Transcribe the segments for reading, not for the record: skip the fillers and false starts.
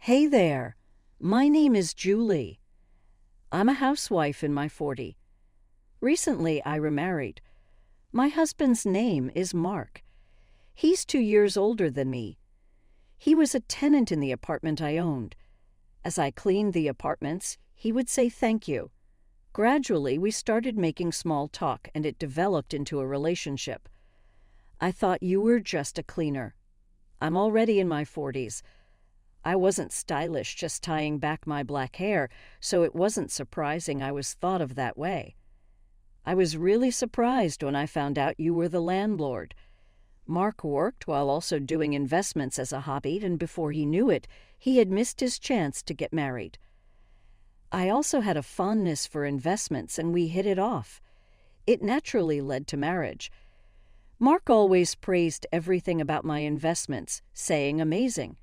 Hey there, my name is Julie. I'm a housewife in my 40s. Recently, I remarried. My husband's name is Mark. He's 2 years older than me. He was a tenant in the apartment I owned. As I cleaned the apartments, he would say thank you. Gradually, we started making small talk, and it developed into a relationship. I thought you were just a cleaner. I'm already in my 40s. I wasn't stylish just tying back my black hair, so it wasn't surprising I was thought of that way. I was really surprised when I found out you were the landlord. Mark worked while also doing investments as a hobby, and before he knew it, he had missed his chance to get married. I also had a fondness for investments, and we hit it off. It naturally led to marriage. Mark always praised everything about my investments, saying amazing.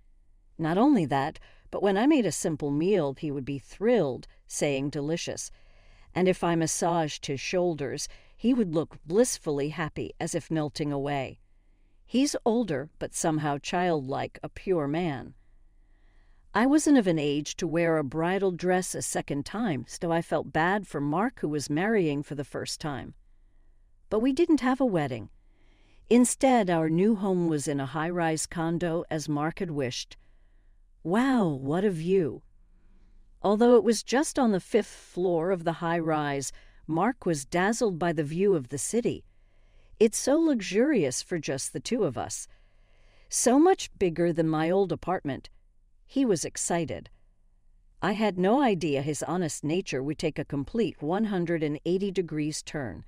Not only that, but when I made a simple meal, he would be thrilled, saying delicious. And if I massaged his shoulders, he would look blissfully happy, as if melting away. He's older, but somehow childlike, a pure man. I wasn't of an age to wear a bridal dress a second time, so I felt bad for Mark, who was marrying for the first time. But we didn't have a wedding. Instead, our new home was in a high-rise condo, as Mark had wished. Wow, what a view! Although it was just on the 5th floor of the high-rise, Mark was dazzled by the view of the city. It's so luxurious for just the two of us. So much bigger than my old apartment. He was excited. I had no idea his honest nature would take a complete 180 degrees turn.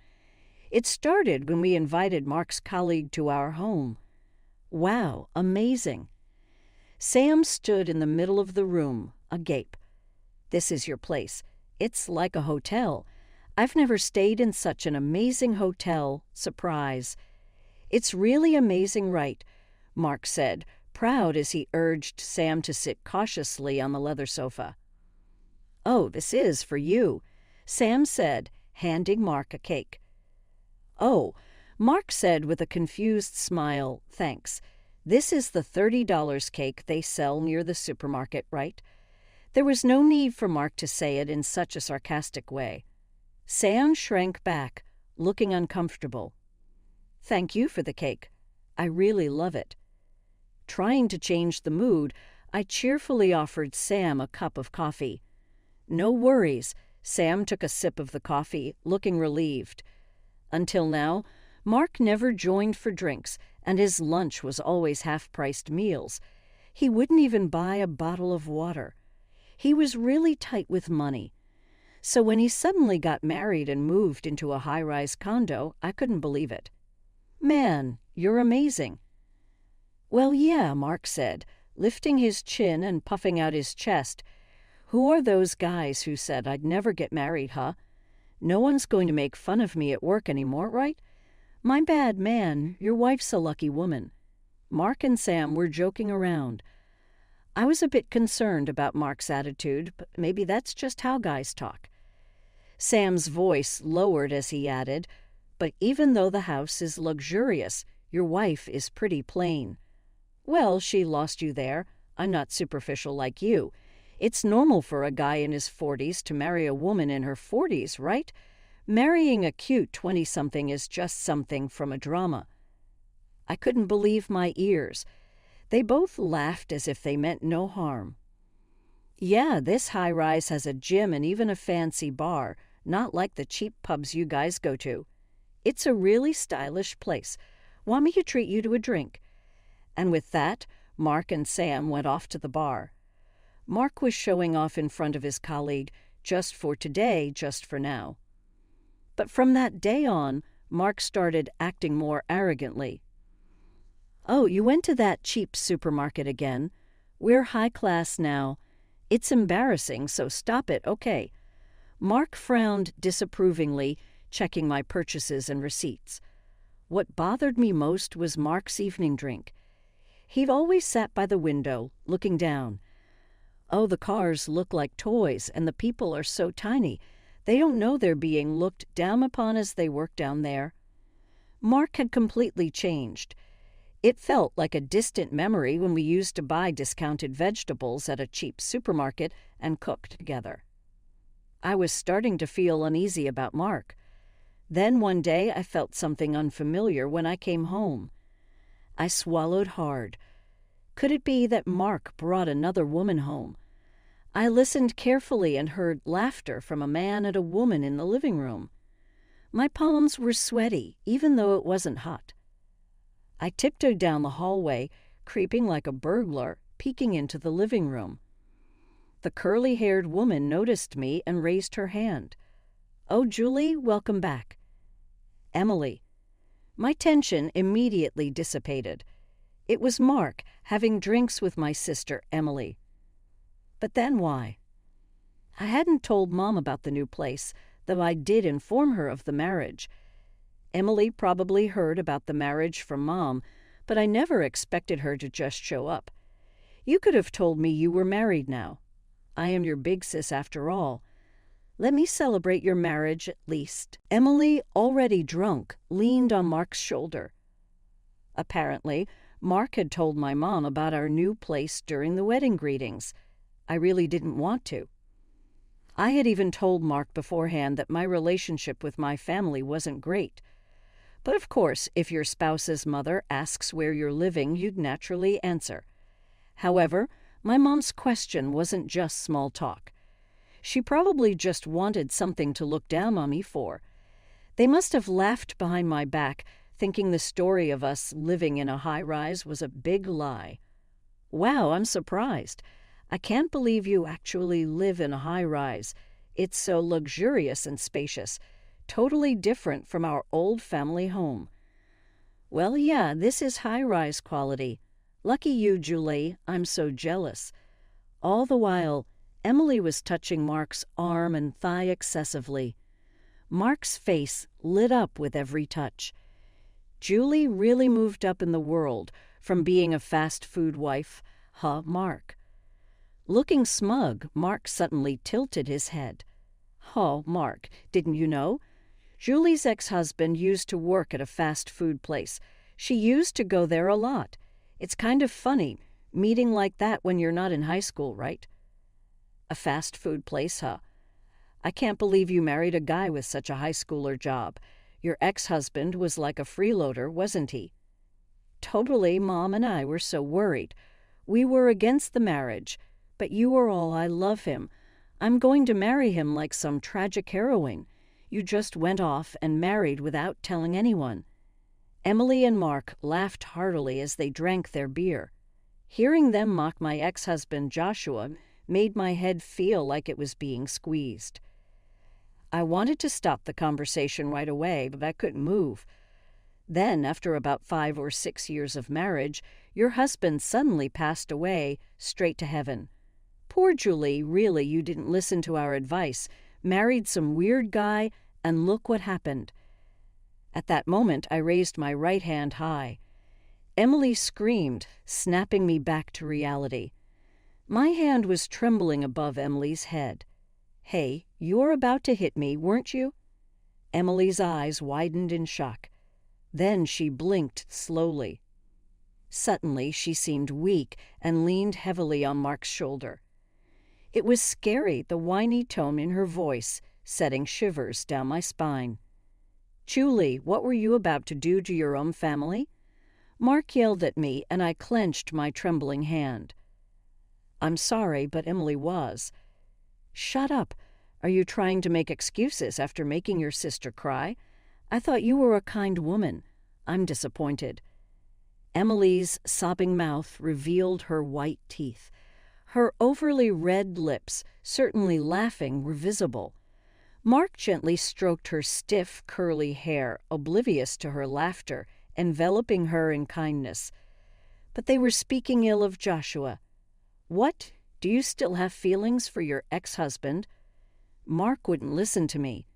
It started when we invited Mark's colleague to our home. Wow, amazing. Sam stood in the middle of the room, agape. This is your place. It's like a hotel. I've never stayed in such an amazing hotel. Surprise. It's really amazing, right? Mark said, proud as he urged Sam to sit cautiously on the leather sofa. Oh, this is for you, Sam said, handing Mark a cake. Oh, Mark said with a confused smile, thanks. This is the $30 cake they sell near the supermarket, right? There was no need for Mark to say it in such a sarcastic way. Sam shrank back, looking uncomfortable. Thank you for the cake. I really love it. Trying to change the mood, I cheerfully offered Sam a cup of coffee. No worries, Sam took a sip of the coffee, looking relieved. Until now, Mark never joined for drinks, and his lunch was always half-priced meals. He wouldn't even buy a bottle of water. He was really tight with money. So when he suddenly got married and moved into a high-rise condo, I couldn't believe it. Man, you're amazing. Well, yeah, Mark said, lifting his chin and puffing out his chest. Who are those guys who said I'd never get married, huh? No one's going to make fun of me at work anymore, right? My bad, man, your wife's a lucky woman. Mark and Sam were joking around. I was a bit concerned about Mark's attitude, but maybe that's just how guys talk. Sam's voice lowered as he added, but even though the house is luxurious, your wife is pretty plain. Well, she lost you there. I'm not superficial like you. It's normal for a guy in his 40s to marry a woman in her 40s, right? Marrying a cute 20-something is just something from a drama. I couldn't believe my ears. They both laughed as if they meant no harm. Yeah, this high-rise has a gym and even a fancy bar, not like the cheap pubs you guys go to. It's a really stylish place. Want me to treat you to a drink? And with that, Mark and Sam went off to the bar. Mark was showing off in front of his colleague, just for today, just for now. But from that day on, Mark started acting more arrogantly. Oh, you went to that cheap supermarket again. We're high class now. It's embarrassing, so stop it, okay? Mark frowned disapprovingly, checking my purchases and receipts. What bothered me most was Mark's evening drink. He'd always sat by the window, looking down. Oh, the cars look like toys, and the people are so tiny. They don't know they're being looked down upon as they work down there. Mark had completely changed. It felt like a distant memory when we used to buy discounted vegetables at a cheap supermarket and cook together. I was starting to feel uneasy about Mark. Then one day I felt something unfamiliar when I came home. I swallowed hard. Could it be that Mark brought another woman home? I listened carefully and heard laughter from a man and a woman in the living room. My palms were sweaty, even though it wasn't hot. I tiptoed down the hallway, creeping like a burglar, peeking into the living room. The curly-haired woman noticed me and raised her hand. "Oh, Julie, welcome back." "Emily." My tension immediately dissipated. It was Mark having drinks with my sister, Emily. But then why? I hadn't told Mom about the new place, though I did inform her of the marriage. Emily probably heard about the marriage from Mom, but I never expected her to just show up. "You could have told me you were married now. I am your big sis after all. Let me celebrate your marriage at least." Emily, already drunk, leaned on Mark's shoulder. Apparently, Mark had told my mom about our new place during the wedding greetings. I really didn't want to. I had even told Mark beforehand that my relationship with my family wasn't great. But of course, if your spouse's mother asks where you're living, you'd naturally answer. However, my mom's question wasn't just small talk. She probably just wanted something to look down on me for. They must have laughed behind my back, thinking the story of us living in a high-rise was a big lie. "Wow, I'm surprised. I can't believe you actually live in a high-rise. It's so luxurious and spacious, totally different from our old family home." "Well, yeah, this is high-rise quality. Lucky you, Julie. I'm so jealous." All the while, Emily was touching Mark's arm and thigh excessively. Mark's face lit up with every touch. Julie really moved up in the world from being a fast food wife, Mark. Looking smug, Mark suddenly tilted his head. "Oh, Mark, didn't you know? Julie's ex-husband used to work at a fast food place. She used to go there a lot. It's kind of funny, meeting like that when you're not in high school, right?" "A fast food place, huh? I can't believe you married a guy with such a high schooler job. Your ex-husband was like a freeloader, wasn't he?" "Totally, Mom and I were so worried. We were against the marriage, but you were all, 'I love him. I'm going to marry him like some tragic heroine.' You just went off and married without telling anyone." Emily and Mark laughed heartily as they drank their beer. Hearing them mock my ex-husband Joshua made my head feel like it was being squeezed. I wanted to stop the conversation right away, but I couldn't move. Then, after about 5 or 6 years of marriage, your husband suddenly passed away, straight to heaven. Poor Julie, really, you didn't listen to our advice, married some weird guy, and look what happened. At that moment, I raised my right hand high. Emily screamed, snapping me back to reality. My hand was trembling above Emily's head. "Hey, you were about to hit me, weren't you?" Emily's eyes widened in shock. Then she blinked slowly. Suddenly, she seemed weak and leaned heavily on Mark's shoulder. It was scary, the whiny tone in her voice, setting shivers down my spine. "Julie, what were you about to do to your own family?" Mark yelled at me, and I clenched my trembling hand. "I'm sorry, but Emily was." "Shut up. Are you trying to make excuses after making your sister cry? I thought you were a kind woman. I'm disappointed." Emily's sobbing mouth revealed her white teeth. Her overly red lips, certainly laughing, were visible. Mark gently stroked her stiff, curly hair, oblivious to her laughter, enveloping her in kindness. But they were speaking ill of Joshua. "What? Do you still have feelings for your ex-husband?" Mark wouldn't listen to me.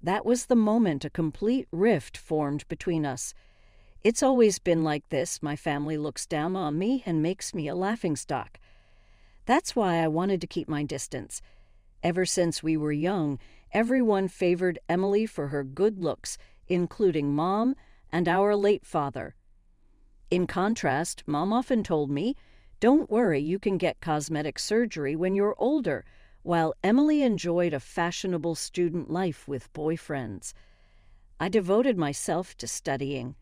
That was the moment a complete rift formed between us. It's always been like this. My family looks down on me and makes me a laughingstock. That's why I wanted to keep my distance. Ever since we were young, everyone favored Emily for her good looks, including Mom and our late father. In contrast, Mom often told me, "Don't worry, you can get cosmetic surgery when you're older," while Emily enjoyed a fashionable student life with boyfriends. I devoted myself to studying.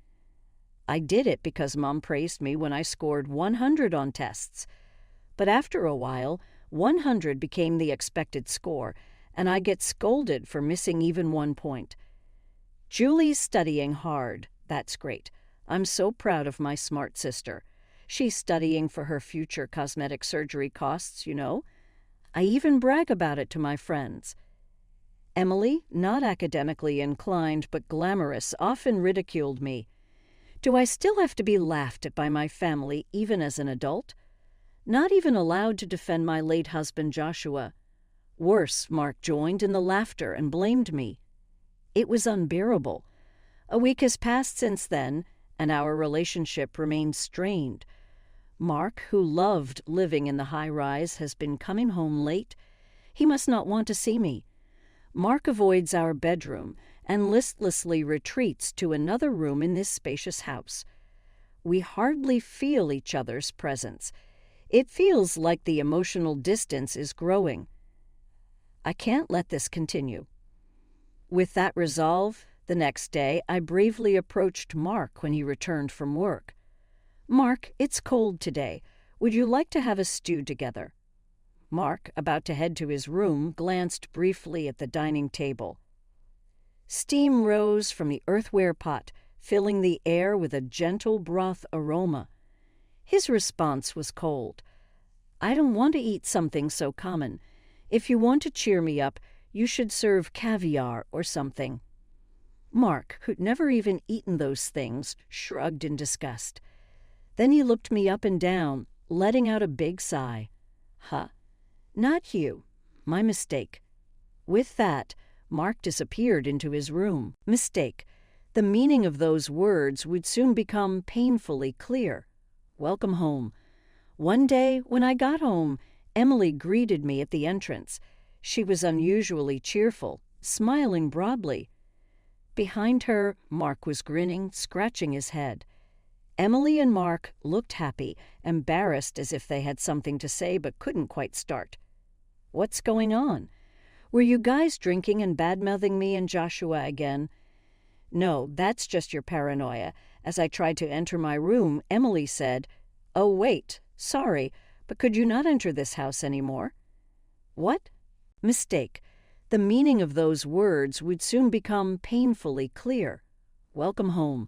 I did it because Mom praised me when I scored 100 on tests. But after a while, 100 became the expected score, and I get scolded for missing even 1 point. Julie's studying hard. That's great. I'm so proud of my smart sister. She's studying for her future cosmetic surgery costs, you know. I even brag about it to my friends. Emily, not academically inclined but glamorous, often ridiculed me. Do I still have to be laughed at by my family even as an adult? Not even allowed to defend my late husband Joshua. Worse, Mark joined in the laughter and blamed me. It was unbearable. A week has passed since then, and our relationship remains strained. Mark, who loved living in the high-rise, has been coming home late. He must not want to see me. Mark avoids our bedroom and listlessly retreats to another room in this spacious house. We hardly feel each other's presence. It feels like the emotional distance is growing. I can't let this continue. With that resolve, the next day I bravely approached Mark when he returned from work. "Mark, it's cold today. Would you like to have a stew together?" Mark, about to head to his room, glanced briefly at the dining table. Steam rose from the earthenware pot, filling the air with a gentle broth aroma. His response was cold. "I don't want to eat something so common. If you want to cheer me up, you should serve caviar or something." Mark, who'd never even eaten those things, shrugged in disgust. Then he looked me up and down, letting out a big sigh. "Huh. Not you. My mistake." With that, Mark disappeared into his room. Mistake. The meaning of those words would soon become painfully clear. Welcome home. One day, when I got home, Emily greeted me at the entrance. She was unusually cheerful, smiling broadly. Behind her, Mark was grinning, scratching his head. Emily and Mark looked happy, embarrassed as if they had something to say but couldn't quite start. "What's going on? Were you guys drinking and badmouthing me and Joshua again?" "No, that's just your paranoia. As I tried to enter my room, Emily said, 'Oh, wait, sorry, but could you not enter this house anymore?'" What? Mistake. The meaning of those words would soon become painfully clear. Welcome home.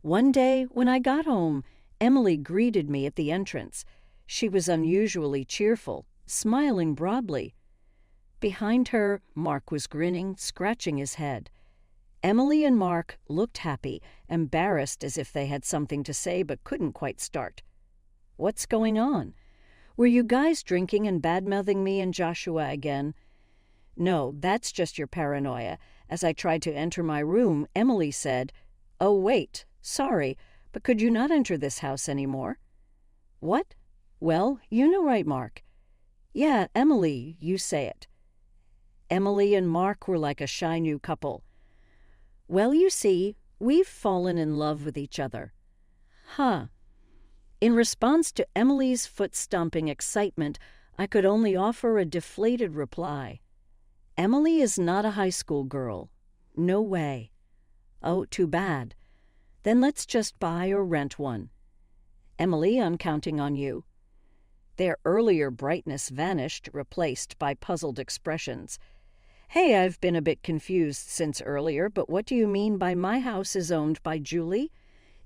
One day, when I got home, Emily greeted me at the entrance. She was unusually cheerful, smiling broadly. Behind her, Mark was grinning, scratching his head. Emily and Mark looked happy, embarrassed as if they had something to say but couldn't quite start. "What's going on? Were you guys drinking and badmouthing me and Joshua again?" "No, that's just your paranoia. As I tried to enter my room, Emily said, 'Oh, wait, sorry, but could you not enter this house anymore?'" What? Well, you know right, Mark. "Yeah, Emily, you say it." Emily and Mark were like a shy new couple. "Well, you see, we've fallen in love with each other." Huh. In response to Emily's foot-stomping excitement, I could only offer a deflated reply. "Emily is not a high school girl. No way." "Oh, too bad. Then let's just buy or rent one." "Emily, I'm counting on you." Their earlier brightness vanished, replaced by puzzled expressions. "Hey, I've been a bit confused since earlier, but what do you mean by my house is owned by Julie?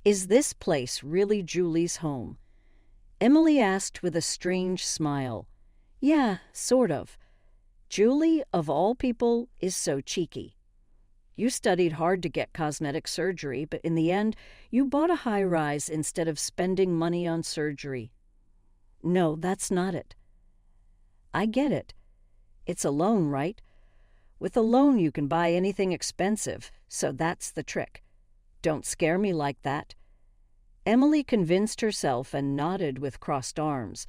Is this place really Julie's home?" Emily asked with a strange smile. "Yeah, sort of. Julie, of all people, is so cheeky. You studied hard to get cosmetic surgery, but in the end, you bought a high-rise instead of spending money on surgery." "No, that's not it." "I get it. It's a loan, right? With a loan you can buy anything expensive, so that's the trick. Don't scare me like that." Emily convinced herself and nodded with crossed arms.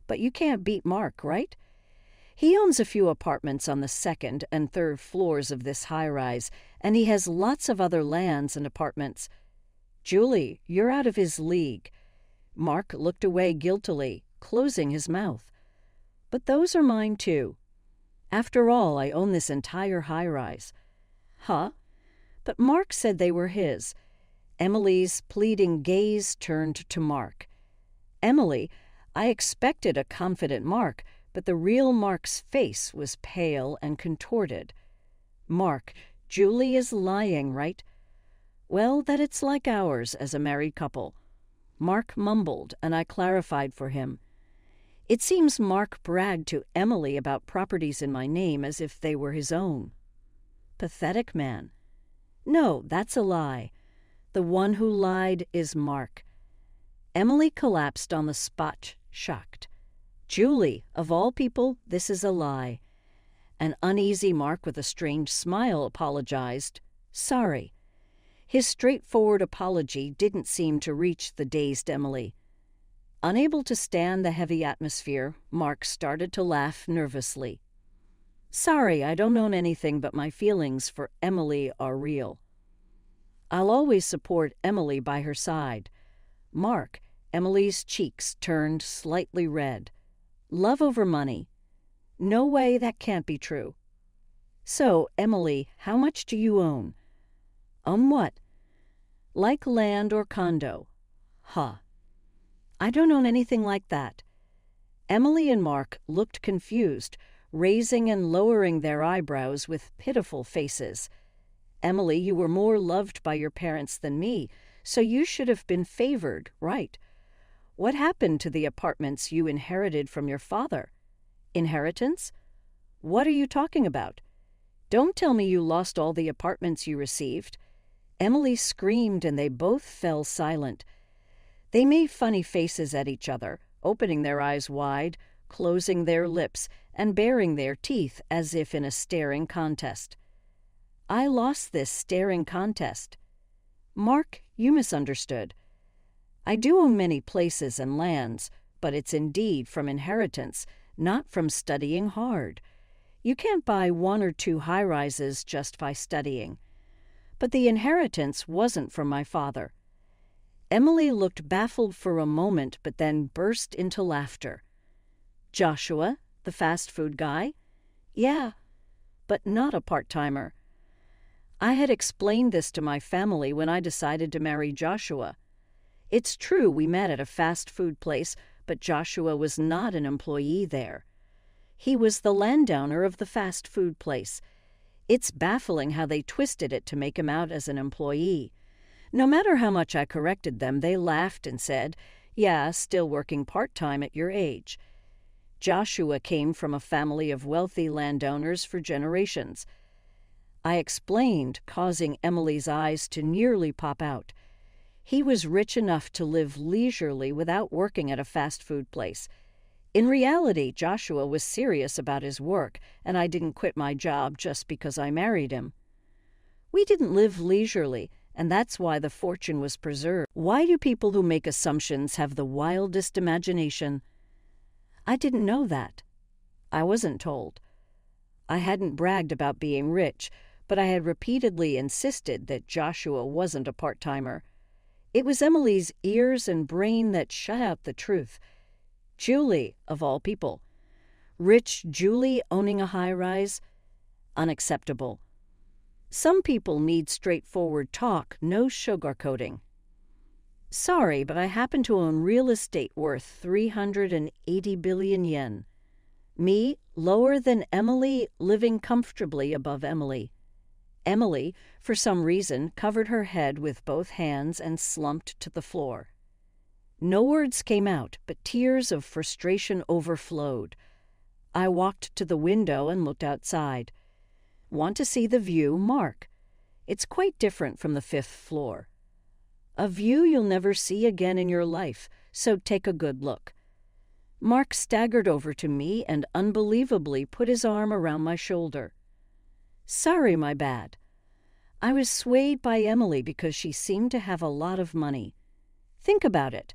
"But you can't beat Mark, right? He owns a few apartments on the second and third floors of this high-rise, and he has lots of other lands and apartments." Julie, you're out of his league. Mark looked away guiltily, closing his mouth. But those are mine too. After all, I own this entire high-rise. Huh? But Mark said they were his. Emily's pleading gaze turned to Mark. Emily, I expected a confident Mark, but the real Mark's face was pale and contorted. Mark, Julie is lying, right? Well, that it's like ours as a married couple. Mark mumbled, and I clarified for him. It seems Mark bragged to Emily about properties in my name as if they were his own. Pathetic man. No, that's a lie. The one who lied is Mark. Emily collapsed on the spot, shocked. Julie, of all people, this is a lie. An uneasy Mark with a strange smile apologized. Sorry. His straightforward apology didn't seem to reach the dazed Emily. Unable to stand the heavy atmosphere, Mark started to laugh nervously. Sorry, I don't own anything, but my feelings for Emily are real. I'll always support Emily by her side. Mark, Emily's cheeks turned slightly red. Love over money. No way, that can't be true. So, Emily, how much do you own? What? Like land or condo. Huh. I don't own anything like that. Emily and Mark looked confused, raising and lowering their eyebrows with pitiful faces. Emily, you were more loved by your parents than me, so you should have been favored, right? What happened to the apartments you inherited from your father? Inheritance? What are you talking about? Don't tell me you lost all the apartments you received. Emily screamed and they both fell silent. They made funny faces at each other, opening their eyes wide, closing their lips, and baring their teeth as if in a staring contest. I lost this staring contest. Mark, you misunderstood. I do own many places and lands, but it's indeed from inheritance, not from studying hard. You can't buy 1 or 2 high-rises just by studying. But the inheritance wasn't from my father. Emily looked baffled for a moment, but then burst into laughter. Joshua, the fast food guy? Yeah, but not a part-timer. I had explained this to my family when I decided to marry Joshua. It's true we met at a fast food place, but Joshua was not an employee there. He was the landowner of the fast food place. It's baffling how they twisted it to make him out as an employee. No matter how much I corrected them, they laughed and said, yeah, still working part-time at your age. Joshua came from a family of wealthy landowners for generations. I explained, causing Emily's eyes to nearly pop out. He was rich enough to live leisurely without working at a fast food place. In reality, Joshua was serious about his work, and I didn't quit my job just because I married him. We didn't live leisurely, and that's why the fortune was preserved. Why do people who make assumptions have the wildest imagination? I didn't know that. I wasn't told. I hadn't bragged about being rich, but I had repeatedly insisted that Joshua wasn't a part-timer. It was Emily's ears and brain that shut out the truth. Julie, of all people. Rich Julie owning a high-rise? Unacceptable. Some people need straightforward talk, no sugarcoating. Sorry, but I happen to own real estate worth 380 billion yen. Me, lower than Emily, living comfortably above Emily. Emily, for some reason, covered her head with both hands and slumped to the floor. No words came out, but tears of frustration overflowed. I walked to the window and looked outside. Want to see the view, Mark? It's quite different from the 5th floor. A view you'll never see again in your life, so take a good look. Mark staggered over to me and unbelievably put his arm around my shoulder. Sorry, my bad. I was swayed by Emily because she seemed to have a lot of money. Think about it.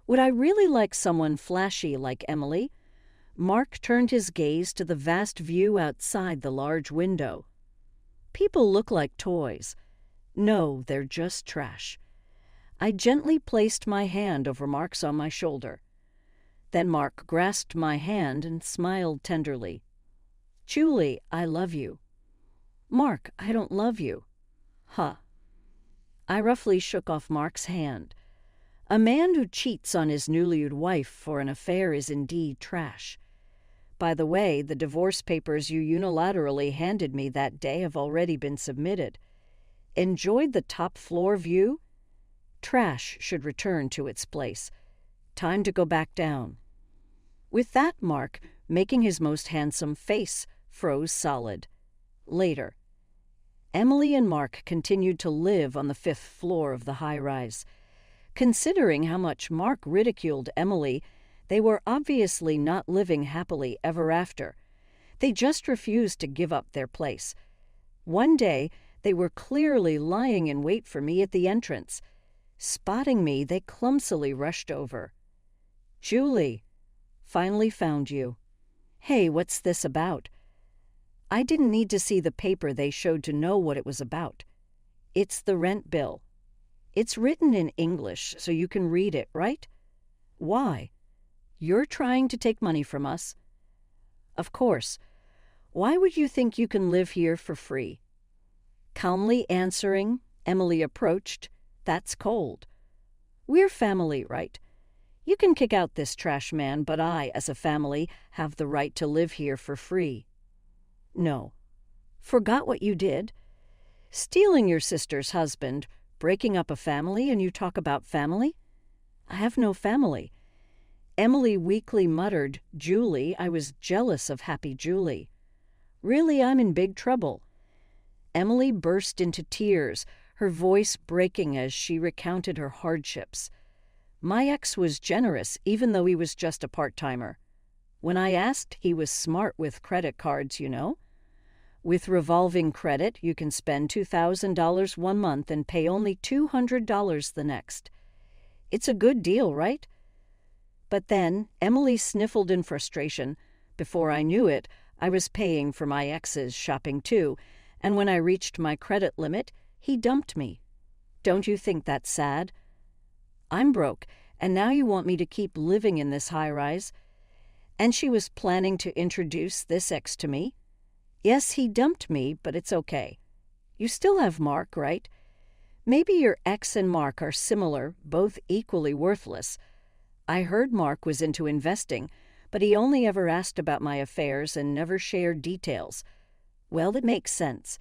Would I really like someone flashy like Emily? Mark turned his gaze to the vast view outside the large window. People look like toys. No, they're just trash. I gently placed my hand over Mark's on my shoulder. Then Mark grasped my hand and smiled tenderly. "Julie, I love you." "Mark, I don't love you." "Huh." I roughly shook off Mark's hand. A man who cheats on his newlywed wife for an affair is indeed trash. By the way, the divorce papers you unilaterally handed me that day have already been submitted. Enjoyed the top floor view? Trash should return to its place. Time to go back down. With that, Mark, making his most handsome face, froze solid. Later. Emily and Mark continued to live on the 5th floor of the high-rise. Considering how much Mark ridiculed Emily, they were obviously not living happily ever after. They just refused to give up their place. One day, they were clearly lying in wait for me at the entrance. Spotting me, they clumsily rushed over. "Julie, finally found you. Hey, what's this about?" I didn't need to see the paper they showed to know what it was about. "It's the rent bill. It's written in English, so you can read it, right?" "Why? You're trying to take money from us?" "Of course. Why would you think you can live here for free?" Calmly answering, Emily approached. "That's cold. We're family, right? You can kick out this trash man, but I, as a family, have the right to live here for free." "No. Forgot what you did? Stealing your sister's husband, breaking up a family, and you talk about family? I have no family." Emily weakly muttered, "Julie, I was jealous of happy Julie. Really, I'm in big trouble." Emily burst into tears, her voice breaking as she recounted her hardships. "My ex was generous, even though he was just a part-timer. When I asked, he was smart with credit cards, you know. With revolving credit, you can spend $2,000 one month and pay only $200 the next. It's a good deal, right?" But then Emily sniffled in frustration. Before I knew it, I was paying for my ex's shopping too, and when I reached my credit limit, he dumped me. Don't you think that's sad? I'm broke, and now you want me to keep living in this high-rise? And she was planning to introduce this ex to me? Yes, he dumped me, but it's okay. You still have Mark, right? Maybe your ex and Mark are similar, both equally worthless. I heard Mark was into investing, but he only ever asked about my affairs and never shared details. Well, it makes sense.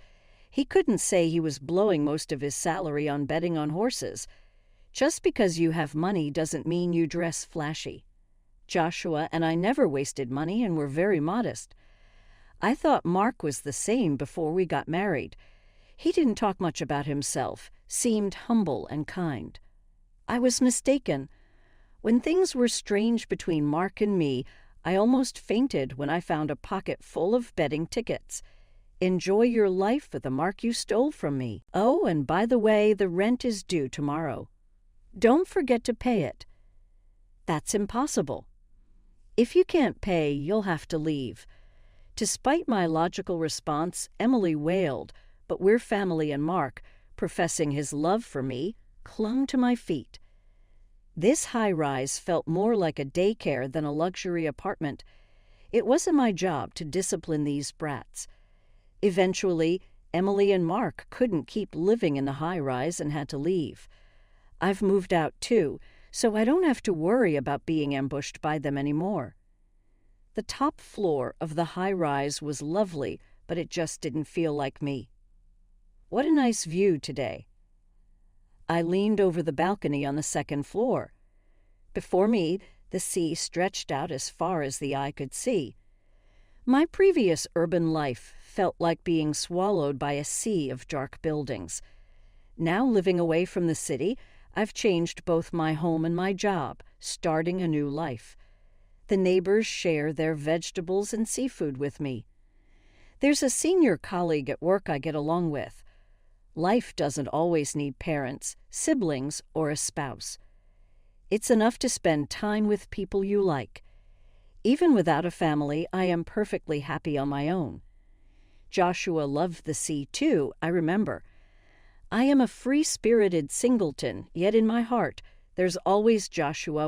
He couldn't say he was blowing most of his salary on betting on horses. Just because you have money doesn't mean you dress flashy. Joshua and I never wasted money and were very modest. I thought Mark was the same before we got married. He didn't talk much about himself, seemed humble and kind. I was mistaken. When things were strange between Mark and me, I almost fainted when I found a pocket full of betting tickets. Enjoy your life with the Mark you stole from me. Oh, and by the way, the rent is due tomorrow. Don't forget to pay it. That's impossible. If you can't pay, you'll have to leave. Despite my logical response, Emily wailed, but we're family, and Mark, professing his love for me, clung to my feet. This high-rise felt more like a daycare than a luxury apartment. It wasn't my job to discipline these brats. Eventually, Emily and Mark couldn't keep living in the high-rise and had to leave. I've moved out too, so I don't have to worry about being ambushed by them anymore. The top floor of the high-rise was lovely, but it just didn't feel like me. What a nice view today. I leaned over the balcony on the 2nd floor. Before me, the sea stretched out as far as the eye could see. My previous urban life felt like being swallowed by a sea of dark buildings. Now, living away from the city, I've changed both my home and my job, starting a new life. The neighbors share their vegetables and seafood with me. There's a senior colleague at work I get along with. Life doesn't always need parents, siblings, or a spouse. It's enough to spend time with people you like. Even without a family, I am perfectly happy on my own. Joshua loved the sea too, I remember. I am a free-spirited singleton, yet in my heart there's always Joshua